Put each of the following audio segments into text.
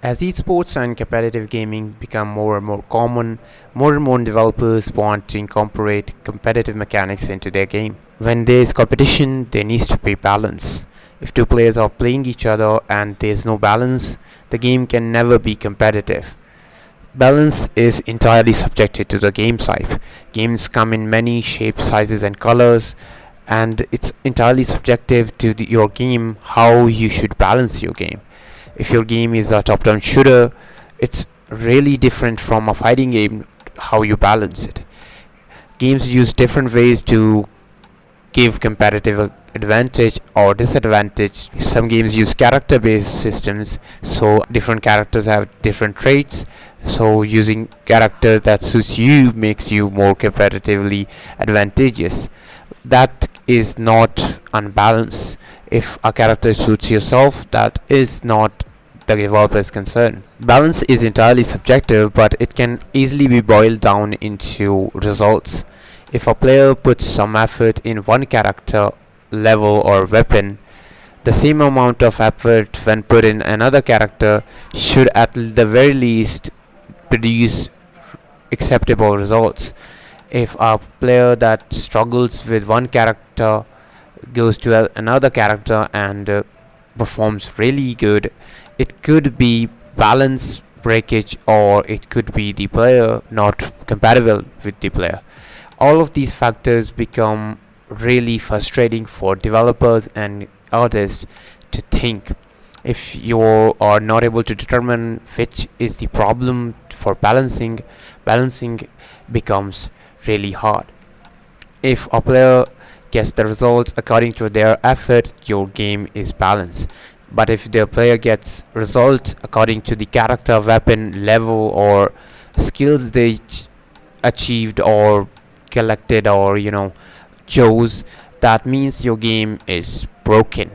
As esports and competitive gaming become more and more common, more and more developers want to incorporate competitive mechanics into their game. When there is competition, there needs to be balance. If two players are playing each other and there is no balance, the game can never be competitive. Balance is entirely subjected to the game type. Games come in many shapes, sizes, and colors, and it's entirely subjective to your game how you should balance your game. If your game is a top-down shooter, it's really different from a fighting game how you balance it. Games use different ways to give competitive advantage or disadvantage. Some games use character based systems, so different characters have different traits. So using character that suits you makes you more competitively advantageous. That is not unbalanced. If a character suits yourself, that is not the developer's concern. Balance is entirely subjective, but it can easily be boiled down into results. If a player puts some effort in one character, level, or weapon, the same amount of effort when put in another character should at the very least produce acceptable results. If a player that struggles with one character goes to another character and performs really good, it could be balance breakage or it could be the player not compatible with the player. All of these factors become really frustrating for developers and artists to think. If you are not able to determine which is the problem for balancing becomes really hard. If a player gets the results according to their effort, your game is balanced. But if the player gets results according to the character, weapon, level, or skills they achieved or collected or chose, that means your game is broken.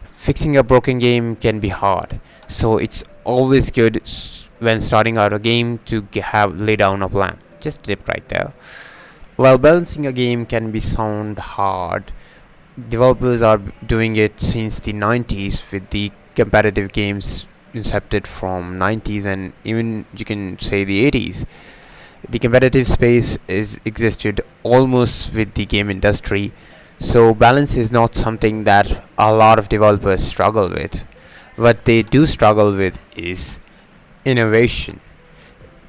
Fixing a broken game can be hard, so it's always good when starting out a game to have lay down a plan. Just dip right there. While balancing a game can be sound hard, developers are doing it since the 90s with the competitive games incepted from 90s and even you can say the 80s. The competitive space is existed almost with the game industry, so balance is not something that a lot of developers struggle with. What they do struggle with is innovation.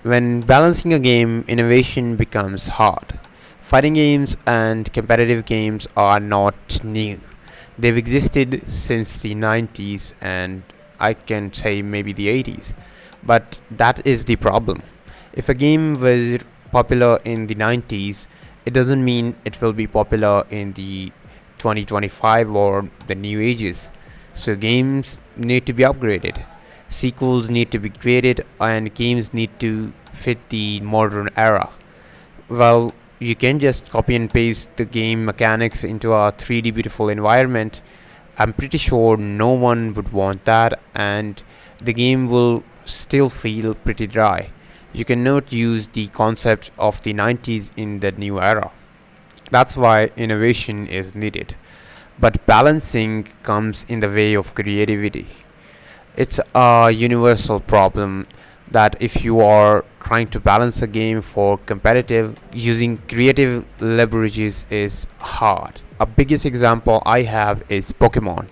When balancing a game, innovation becomes hard. Fighting games and competitive games are not new. They've existed since the 90s and I can say maybe the 80s. But that is the problem. If a game was popular in the 90s, it doesn't mean it will be popular in the 2025 or the new ages. So games need to be upgraded. Sequels need to be created and games need to fit the modern era. Well, you can just copy and paste the game mechanics into a 3D beautiful environment. I'm pretty sure no one would want that and the game will still feel pretty dry. You cannot use the concept of the 90s in the new era. That's why innovation is needed. But balancing comes in the way of creativity. It's a universal problem that if you are trying to balance a game for competitive, using creative leverages is hard. A biggest example I have is Pokemon.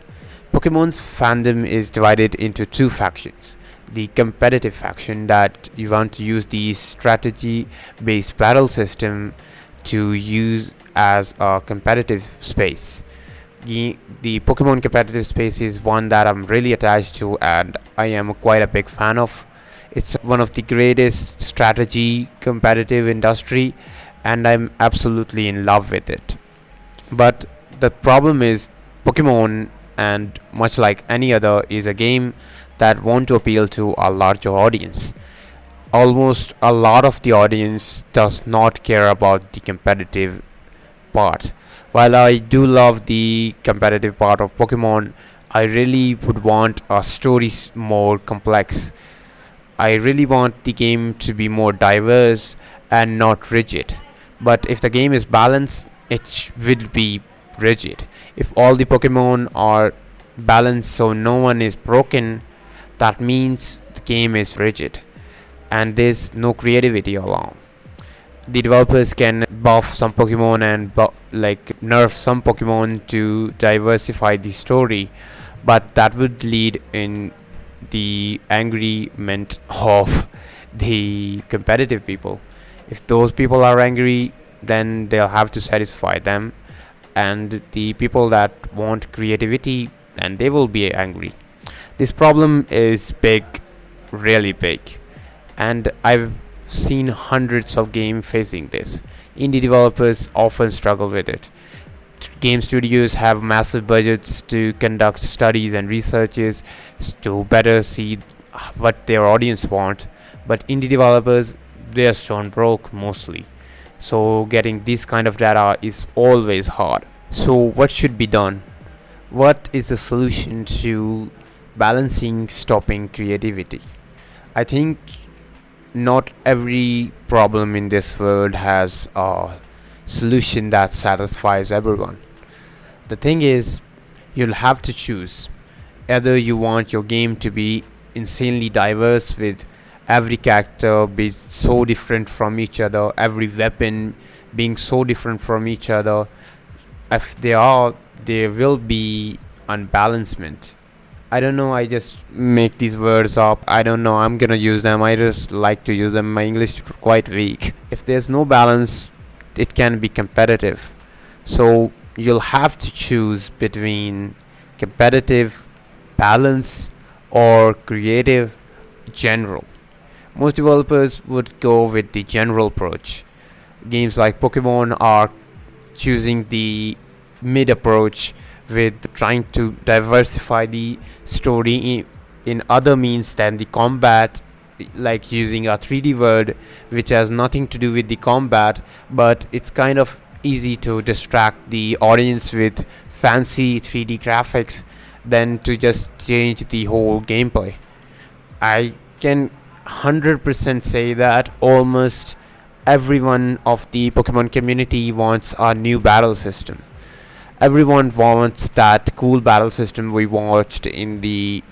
Pokemon's fandom is divided into two factions. The competitive faction that you want to use the strategy based battle system to use as a competitive space. The Pokemon competitive space is one that I'm really attached to and I am quite a big fan of. It's one of the greatest strategy competitive industry and I'm absolutely in love with it. But the problem is Pokemon, and much like any other, is a game that want to appeal to a larger audience. Almost a lot of the audience does not care about the competitive part. While I do love the competitive part of Pokemon, I really would want a story more complex. I really want the game to be more diverse and not rigid. But if the game is balanced, it will be rigid. If all the Pokemon are balanced so no one is broken, that means the game is rigid and there's no creativity along. The developers can buff some Pokemon and nerf some Pokemon to diversify the story, but that would lead in the angryment of the competitive people. If those people are angry, then they'll have to satisfy them, and the people that want creativity, and they will be angry. This problem is big, really big, and I've seen hundreds of games facing this. Indie developers often struggle with it. Game studios have massive budgets to conduct studies and researches to better see what their audience want, but indie developers, they are stone broke mostly. So getting this kind of data is always hard. So what should be done? What is the solution to balancing stopping creativity? I think not every problem in this world has a solution that satisfies everyone. The thing is, you'll have to choose. Either you want your game to be insanely diverse with every character being so different from each other, every weapon being so different from each other. If there will be unbalancement. I don't know, I just make these words up. I don't know, I'm gonna use them. I just like to use them. My English is quite weak. If there's no balance, it can be competitive. So you'll have to choose between competitive, balance, or creative, general. Most developers would go with the general approach. Games like Pokemon are choosing the mid approach with trying to diversify the story in other means than the combat, like using a 3D world which has nothing to do with the combat, but it's kind of easy to distract the audience with fancy 3D graphics than to just change the whole gameplay. I can 100% say that almost everyone of the Pokemon community wants a new battle system. Everyone wants that cool battle system we watched in the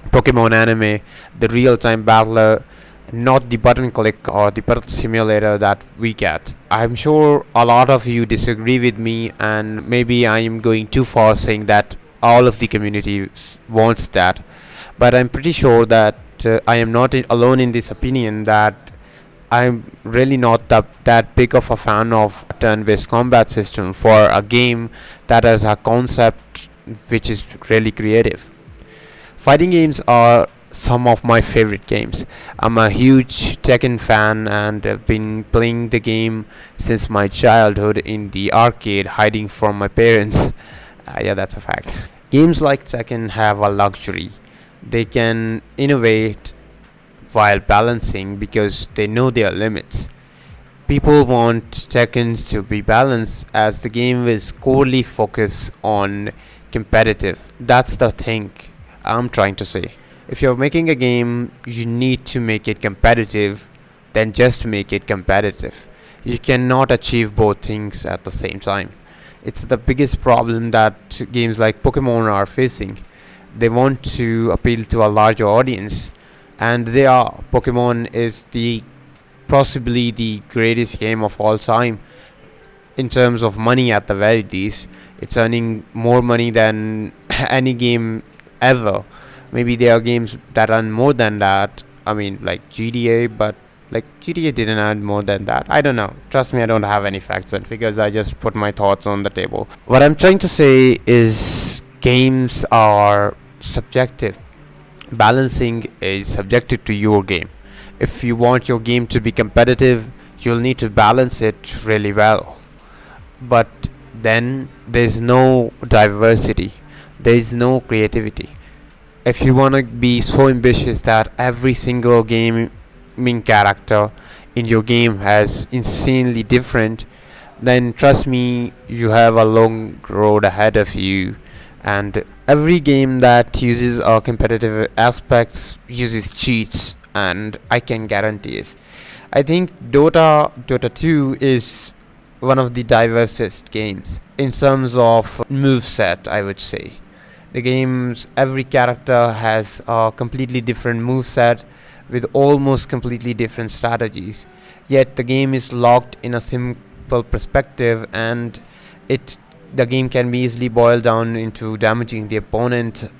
Pokemon anime, the real-time battler, not the button click or the battle simulator that we get. I'm sure a lot of you disagree with me, and maybe I am going too far saying that all of the community wants that, but I'm pretty sure that I am not alone in this opinion, that I'm really not that big of a fan of turn-based combat system for a game that has a concept which is really creative. Fighting games are some of my favorite games. I'm a huge Tekken fan and have been playing the game since my childhood in the arcade, hiding from my parents. Yeah, that's a fact. Games like Tekken have a luxury. They can innovate while balancing because they know their limits. People want Tekken to be balanced as the game is corely focused on competitive. That's the thing I'm trying to say. If you're making a game, you need to make it competitive, then just make it competitive. You cannot achieve both things at the same time. It's the biggest problem that games like Pokemon are facing. They want to appeal to a larger audience, and they are. Pokemon is the possibly the greatest game of all time in terms of money. At the very least, it's earning more money than any game ever. Maybe there are games that earn more than that. I mean, like GTA, but like GTA didn't earn more than that. I don't know. Trust me, I don't have any facts and figures. I just put my thoughts on the table. What I'm trying to say is games are subjective. Balancing is subjective to your game. If you want your game to be competitive, you'll need to balance it really well. But then there's no diversity, there's no creativity. If you want to be so ambitious that every single gaming character in your game has insanely different, then trust me, you have a long road ahead of you. And every game that uses competitive aspects uses cheats, and I can guarantee it. I think Dota 2 is one of the diversest games in terms of moveset, I would say. The game's every character has a completely different moveset with almost completely different strategies. Yet the game is locked in a simple perspective, and it the game can be easily boiled down into damaging the opponent,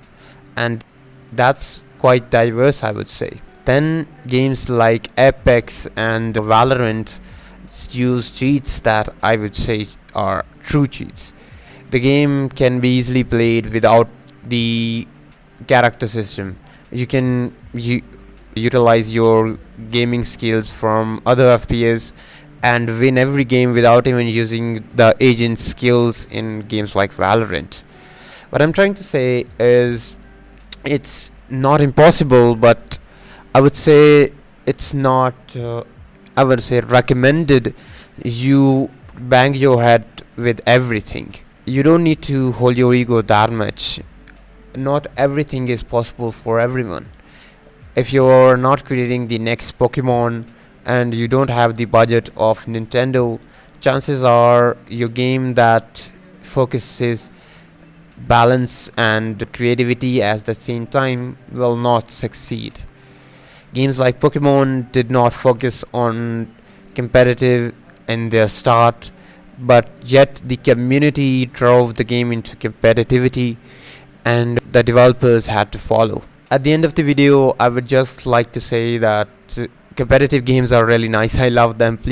and that's quite diverse, I would say. Then games like Apex and Valorant use cheats that I would say are true cheats. The game can be easily played without the character system. You can utilize your gaming skills from other FPS and win every game without even using the agent skills in games like Valorant. What I'm trying to say is it's not impossible, but I would say it's not, I would say, recommended you bang your head with everything. You don't need to hold your ego that much. Not everything is possible for everyone. If you're not creating the next Pokemon and you don't have the budget of Nintendo, chances are your game that focuses balance and creativity at the same time will not succeed. Games like Pokemon did not focus on competitive in their start, but yet the community drove the game into competitivity and the developers had to follow. At the end of the video, I would just like to say that competitive games are really nice. I love them. Please